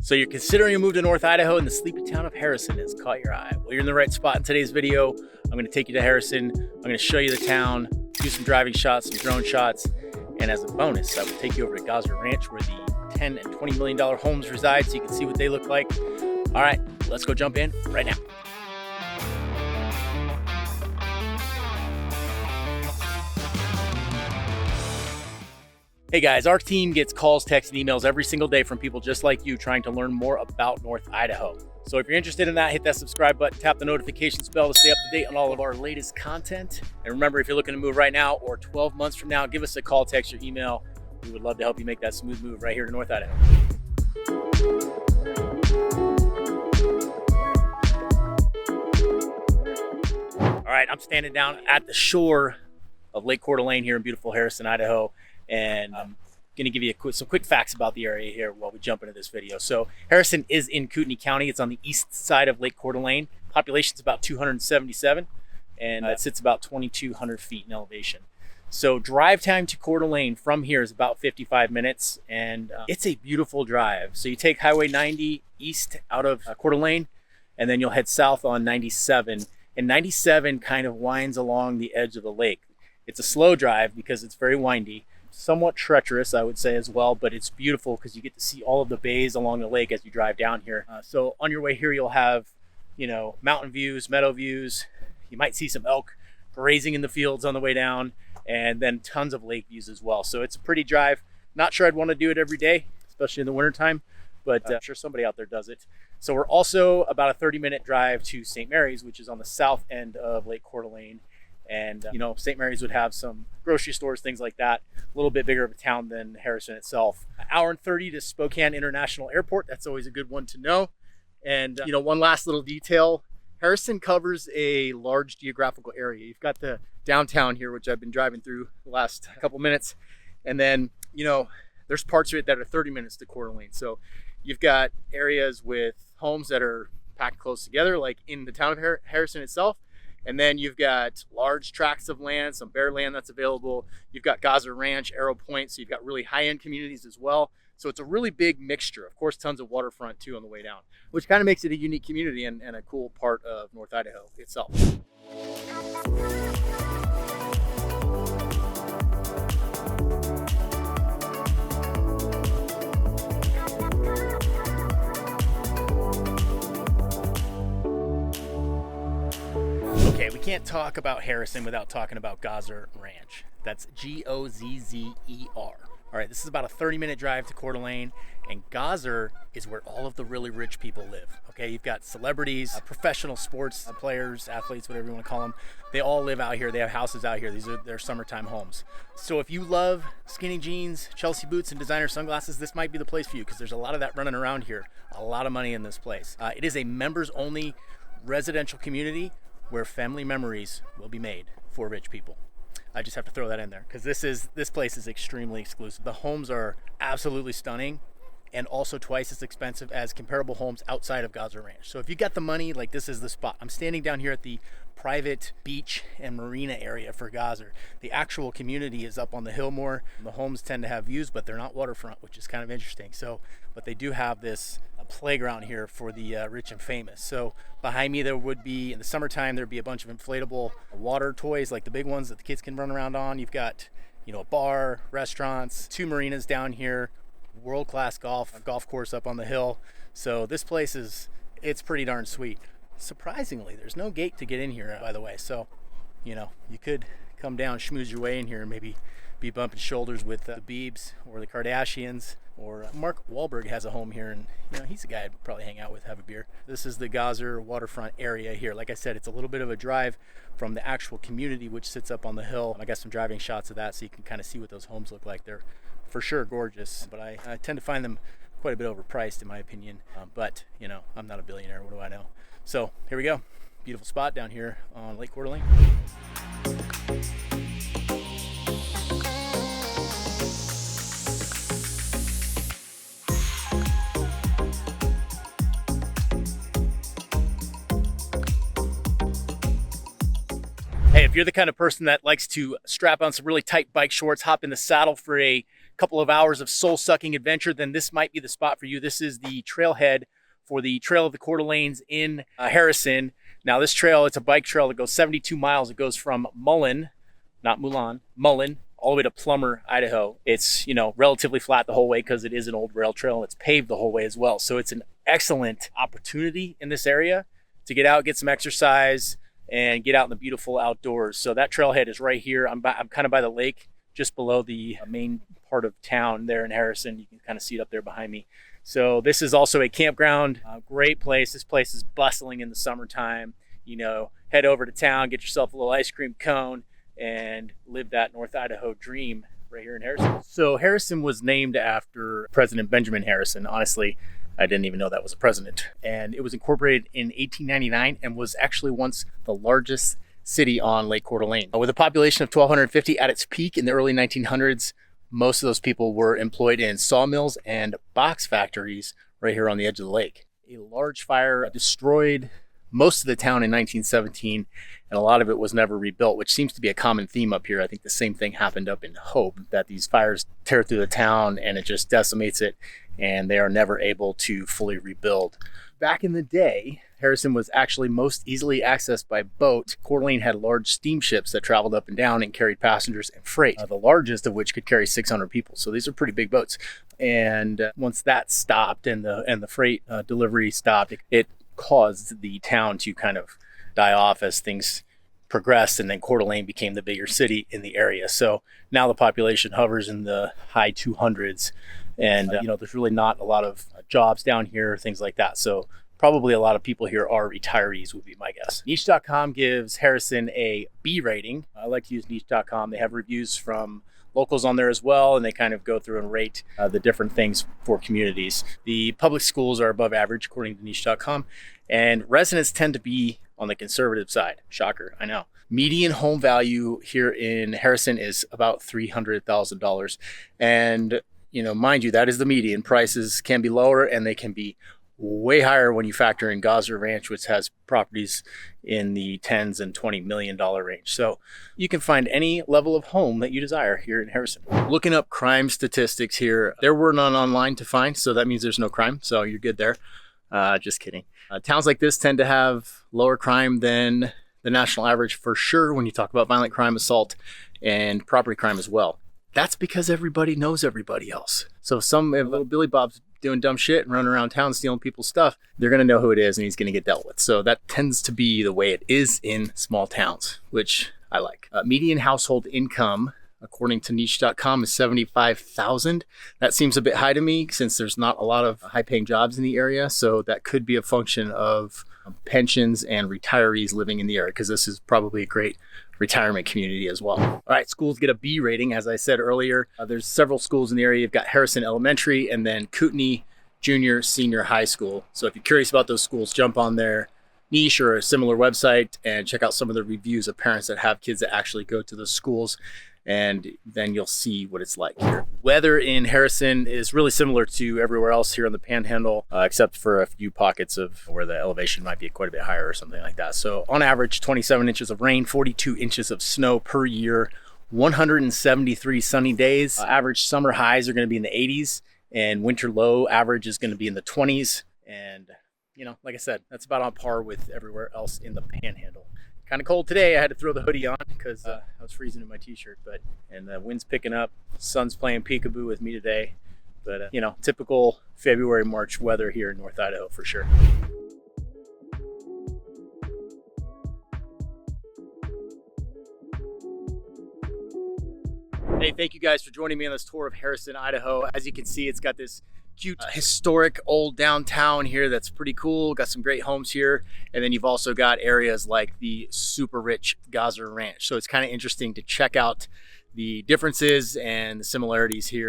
So you're considering a move to North Idaho and the sleepy town of Harrison has caught your eye. Well, you're in the right spot in today's video. I'm going to take you to Harrison. I'm going to show you the town, do some driving shots, some drone shots, and as a bonus, I will take you over to Gozzer Ranch where the $10 and $20 million homes reside so you can see what they look like. All right, let's go jump in right now. Hey guys, our team gets calls, texts, and emails every single day from people just like you trying to learn more about North Idaho. So if you're interested in that, hit that subscribe button, tap the notifications bell to stay up to date on all of our latest content. And remember, if you're looking to move right now or 12 months from now, give us a call, text, or email. We would love to help you make that smooth move right here to North Idaho. All right, I'm standing down at the shore of Lake Coeur here in beautiful Harrison, Idaho. And I'm going to give you some quick facts about the area here while we jump into this video. So Harrison is in Kootenai County. It's on the east side of Lake Coeur d'Alene. Population's about 277, and it sits about 2,200 feet in elevation. So drive time to Coeur d'Alene from here is about 55 minutes, and it's a beautiful drive. So you take Highway 90 east out of Coeur d'Alene, and then you'll head south on 97. And 97 kind of winds along the edge of the lake. It's a slow drive because it's very windy. Somewhat treacherous, I would say, as well, but it's beautiful because you get to see all of the bays along the lake as you drive down here. So on your way here, you'll have, mountain views, meadow views. You might see some elk grazing in the fields on the way down, and then tons of lake views as well. So it's a pretty drive. Not sure I'd want to do it every day, especially in the wintertime, but I'm sure somebody out there does it. So we're also about a 30-minute drive to St. Mary's, which is on the south end of Lake Coeur d'Alene. And, St. Mary's would have some grocery stores, things like that. A little bit bigger of a town than Harrison itself. An hour and 30 to Spokane International Airport. That's always a good one to know. And, one last little detail. Harrison covers a large geographical area. You've got the downtown here, which I've been driving through the last couple minutes. And then, there's parts of it that are 30 minutes to Coeur d'Alene. So you've got areas with homes that are packed close together, like in the town of Harrison itself. And then you've got large tracts of land, some bare land that's available. You've got Gozzer Ranch, Arrow Point, so you've got really high-end communities as well. So it's a really big mixture. Of course, tons of waterfront too on the way down, which kind of makes it a unique community and a cool part of North Idaho itself. Okay, we can't talk about Harrison without talking about Gozzer Ranch. That's Gozzer. All right, this is about a 30-minute drive to Coeur d'Alene, and Gozzer is where all of the really rich people live. Okay, you've got celebrities, professional sports players, athletes, whatever you want to call them. They all live out here. They have houses out here. These are their summertime homes. So if you love skinny jeans, Chelsea boots, and designer sunglasses, this might be the place for you because there's a lot of that running around here. A lot of money in this place. It is a members-only residential community where family memories will be made for rich people. I just have to throw that in there because this place is extremely exclusive. The homes are absolutely stunning and also twice as expensive as comparable homes outside of Gozzer Ranch. So if you got the money, this is the spot. I'm standing down here at the private beach and marina area for Gozzer. The actual community is up on the hill more. The homes tend to have views, but they're not waterfront, which is kind of interesting. But they do have this playground here for the rich and famous. So behind me there would be, in the summertime, there'd be a bunch of inflatable water toys, like the big ones that the kids can run around on. You've got, a bar, restaurants, 2 marinas down here, world-class golf course up on the hill. So this place it's pretty darn sweet. Surprisingly, there's no gate to get in here, by the way. So, you could come down, schmooze your way in here, and maybe be bumping shoulders with the Biebs or the Kardashians, or Mark Wahlberg has a home here, and he's a guy I'd probably hang out with, have a beer. This is the Gozzer waterfront area here. Like I said, it's a little bit of a drive from the actual community, which sits up on the hill. I got some driving shots of that so you can kind of see what those homes look like. They're for sure gorgeous, but I tend to find them quite a bit overpriced in my opinion. But I'm not a billionaire, what do I know? So here we go. Beautiful spot down here on Lake Coeur d'Alene. Hey, if you're the kind of person that likes to strap on some really tight bike shorts, hop in the saddle for a couple of hours of soul-sucking adventure, then this might be the spot for you. This is the trailhead for the Trail of the Coeur d'Alenes in Harrison. Now this trail, it's a bike trail that goes 72 miles. It goes from Mullen, not Mulan, Mullen, all the way to Plummer, Idaho. It's, relatively flat the whole way because it is an old rail trail and it's paved the whole way as well. So it's an excellent opportunity in this area to get out, get some exercise, and get out in the beautiful outdoors. So that trailhead is right here. I'm kind of by the lake, just below the main part of town there in Harrison. You can kind of see it up there behind me. So this is also a campground, great place. This place is bustling in the summertime. Head over to town, get yourself a little ice cream cone, and live that North Idaho dream right here in Harrison. So Harrison was named after President Benjamin Harrison. Honestly, I didn't even know that was a president. And it was incorporated in 1899 and was actually once the largest city on Lake Coeur d'Alene. With a population of 1,250 at its peak in the early 1900s, most of those people were employed in sawmills and box factories right here on the edge of the lake. A large fire destroyed most of the town in 1917, and a lot of it was never rebuilt, which seems to be a common theme up here. I think the same thing happened up in Hope, that these fires tear through the town and it just decimates it, and they are never able to fully rebuild. Back in the day, Harrison was actually most easily accessed by boat. Coeur d'Alene had large steamships that traveled up and down and carried passengers and freight, the largest of which could carry 600 people. So these are pretty big boats. And once that stopped and the freight delivery stopped, it caused the town to kind of die off as things progressed, and then Coeur d'Alene became the bigger city in the area. So now the population hovers in the high 200s, and there's really not a lot of jobs down here, things like that. So probably a lot of people here are retirees, would be my guess. Niche.com gives Harrison a B rating. I like to use Niche.com. They have reviews from locals on there as well, and they kind of go through and rate the different things for communities. The public schools are above average according to Niche.com, and residents tend to be on the conservative side. Shocker, I know. Median home value here in Harrison is about $300,000, and mind you, that is the median. Prices can be lower and they can be way higher when you factor in Gozzer Ranch, which has properties in the $10s and $20 million range. So you can find any level of home that you desire here in Harrison. Looking up crime statistics here, there were none online to find, so that means there's no crime, so you're good there. Just kidding. Towns like this tend to have lower crime than the national average for sure when you talk about violent crime, assault, and property crime as well. That's because everybody knows everybody else. So if little Billy Bob's doing dumb shit and running around town stealing people's stuff, they're going to know who it is and he's going to get dealt with. So that tends to be the way it is in small towns, which I like. Median household income, according to Niche.com, is $75,000. That seems a bit high to me since there's not a lot of high-paying jobs in the area. So that could be a function of pensions and retirees living in the area, because this is probably a great retirement community as well. All right, schools get a B rating. As I said earlier, there's several schools in the area. You've got Harrison Elementary and then Kootenai Junior Senior High School. So if you're curious about those schools, jump on their Niche or a similar website and check out some of the reviews of parents that have kids that actually go to those schools, and then you'll see what it's like here. Weather in Harrison is really similar to everywhere else here on the Panhandle, except for a few pockets of where the elevation might be quite a bit higher or something like that. So on average, 27 inches of rain, 42 inches of snow per year, 173 sunny days. Average summer highs are going to be in the 80s, and winter low average is going to be in the 20s. And like I said, that's about on par with everywhere else in the Panhandle. Kind of cold today. I had to throw the hoodie on because I was freezing in my t-shirt, and the wind's picking up. Sun's playing peekaboo with me today, but typical February, March weather here in North Idaho for sure. Hey, thank you guys for joining me on this tour of Harrison, Idaho. As you can see, it's got this cute historic old downtown here that's pretty cool. Got some great homes here, and then you've also got areas like the super rich Gozzer Ranch. So it's kind of interesting to check out the differences and the similarities here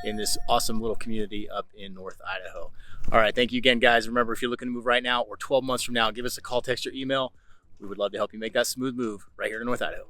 in this awesome little community up in North Idaho. All right, thank you again, guys. Remember, if you're looking to move right now or 12 months from now, give us a call, text, or email. We would love to help you make that smooth move right here in North Idaho.